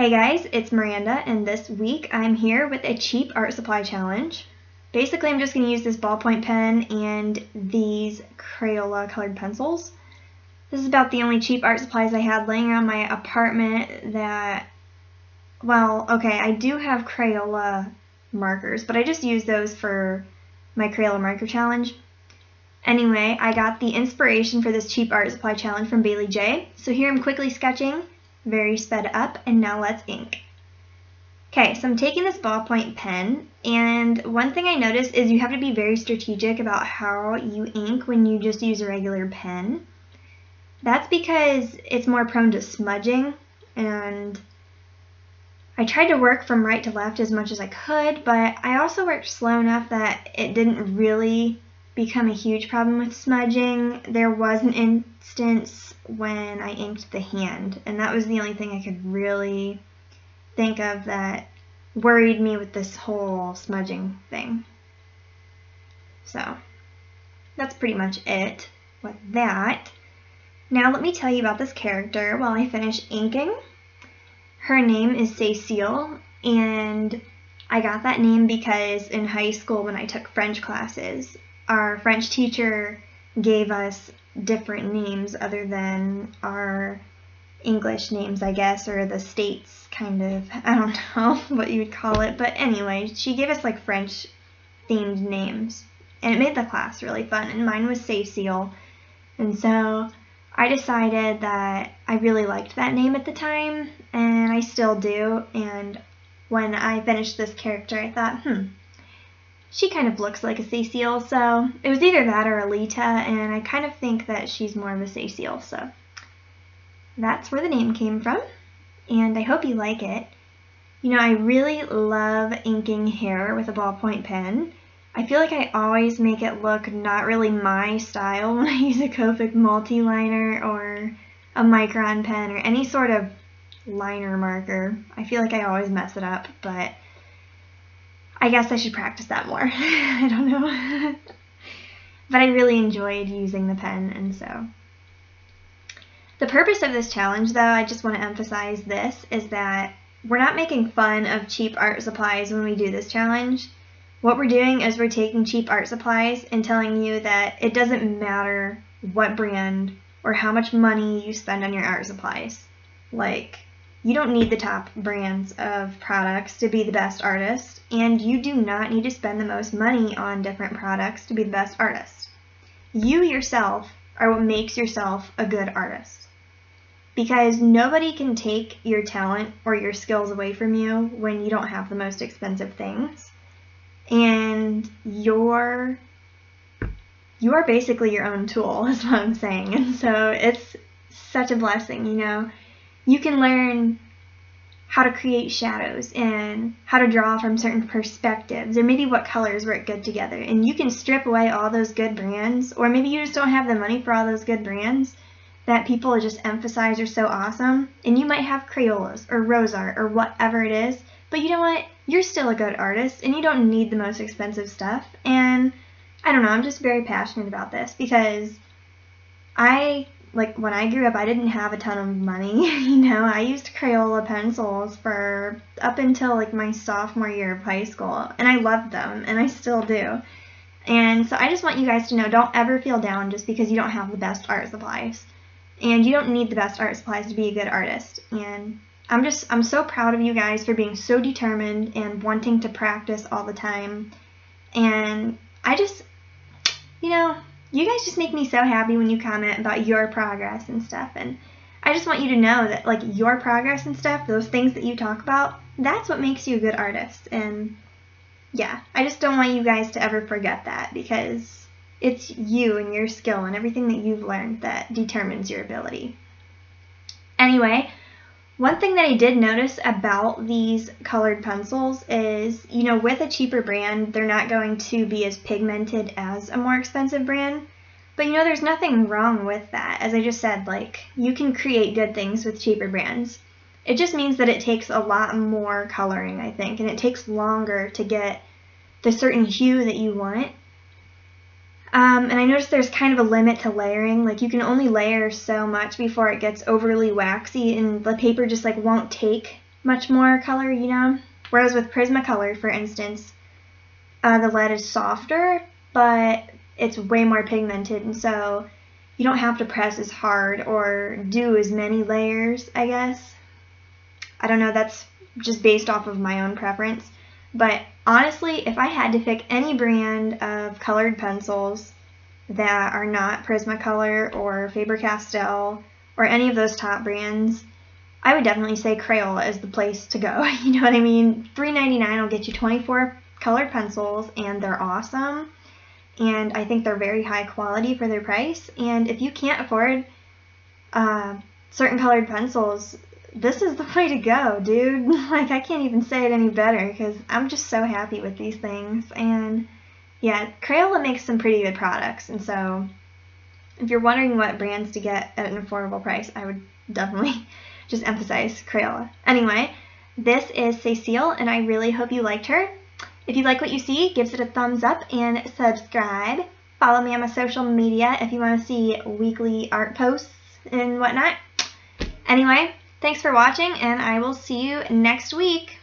Hey guys, it's Miranda, and this week I'm here with a cheap art supply challenge. Basically, I'm just going to use this ballpoint pen and these Crayola colored pencils. This is about the only cheap art supplies I had laying around my apartment that, well, okay, I do have Crayola markers, but I just use those for my Crayola marker challenge. Anyway, I got the inspiration for this cheap art supply challenge from Bailey J. So here I'm quickly sketching, very sped up, and now let's ink. Okay, so I'm taking this ballpoint pen, and one thing I noticed is you have to be very strategic about how you ink when you just use a regular pen. That's because it's more prone to smudging, and I tried to work from right to left as much as I could, but I also worked slow enough that it didn't really become a huge problem with smudging. There was an instance when I inked the hand, and that was the only thing I could really think of that worried me with this whole smudging thing. So that's pretty much it with that. Now let me tell you about this character while I finish inking. Her name is Cecile, and I got that name because in high school when I took French classes, our French teacher gave us different names other than our English names, I guess, or the states kind of, I don't know what you would call it, but anyway, she gave us like French themed names, and it made the class really fun, and mine was Cecile, and so I decided that I really liked that name at the time, and I still do, and when I finished this character I thought, she kind of looks like a Cecile, so it was either that or Alita, and I kind of think that she's more of a Cecile, so that's where the name came from, and I hope you like it. You know, I really love inking hair with a ballpoint pen. I feel like I always make it look not really my style when I use a Copic multi-liner or a Micron pen or any sort of liner marker. I feel like I always mess it up, but I guess I should practice that more. I don't know. But I really enjoyed using the pen, and so. The purpose of this challenge, though, I just want to emphasize this, is that we're not making fun of cheap art supplies when we do this challenge. What we're doing is we're taking cheap art supplies and telling you that it doesn't matter what brand or how much money you spend on your art supplies. Like, you don't need the top brands of products to be the best artist, and you do not need to spend the most money on different products to be the best artist. You yourself are what makes yourself a good artist. Because nobody can take your talent or your skills away from you when you don't have the most expensive things. And you are basically your own tool, is what I'm saying. And so it's such a blessing, you know. You can learn how to create shadows and how to draw from certain perspectives, or maybe what colors work good together. And you can strip away all those good brands, or maybe you just don't have the money for all those good brands that people just emphasize are so awesome. And you might have Crayolas or Rosart or whatever it is, but you know what? You're still a good artist, and you don't need the most expensive stuff. And I don't know, I'm just very passionate about this because when I grew up, I didn't have a ton of money, you know. I used Crayola pencils for up until like my sophomore year of high school, and I loved them, and I still do. And so I just want you guys to know, don't ever feel down just because you don't have the best art supplies. And you don't need the best art supplies to be a good artist. And I'm so proud of you guys for being so determined and wanting to practice all the time. And I just, you know, you guys just make me so happy when you comment about your progress and stuff, and I just want you to know that, like, your progress and stuff, those things that you talk about, that's what makes you a good artist. And yeah, I just don't want you guys to ever forget that, because it's you and your skill and everything that you've learned that determines your ability. Anyway, one thing that I did notice about these colored pencils is, you know, with a cheaper brand, they're not going to be as pigmented as a more expensive brand. But, you know, there's nothing wrong with that. As I just said, like, you can create good things with cheaper brands. It just means that it takes a lot more coloring, I think, and it takes longer to get the certain hue that you want. And I noticed there's kind of a limit to layering. Like, you can only layer so much before it gets overly waxy and the paper just like won't take much more color, you know? Whereas with Prismacolor, for instance, the lead is softer, but it's way more pigmented, and so you don't have to press as hard or do as many layers, I guess. I don't know, that's just based off of my own preference. But honestly, if I had to pick any brand of colored pencils that are not Prismacolor or Faber-Castell or any of those top brands, I would definitely say Crayola is the place to go. You know what I mean? $3.99 will get you 24 colored pencils, and they're awesome. And I think they're very high quality for their price. And if you can't afford certain colored pencils, this is the way to go, dude. Like, I can't even say it any better because I'm just so happy with these things. And yeah, Crayola makes some pretty good products. And so if you're wondering what brands to get at an affordable price, I would definitely just emphasize Crayola. Anyway, this is Cecile, and I really hope you liked her. If you like what you see, give it a thumbs up and subscribe. Follow me on my social media if you want to see weekly art posts and whatnot. Anyway, thanks for watching, and I will see you next week.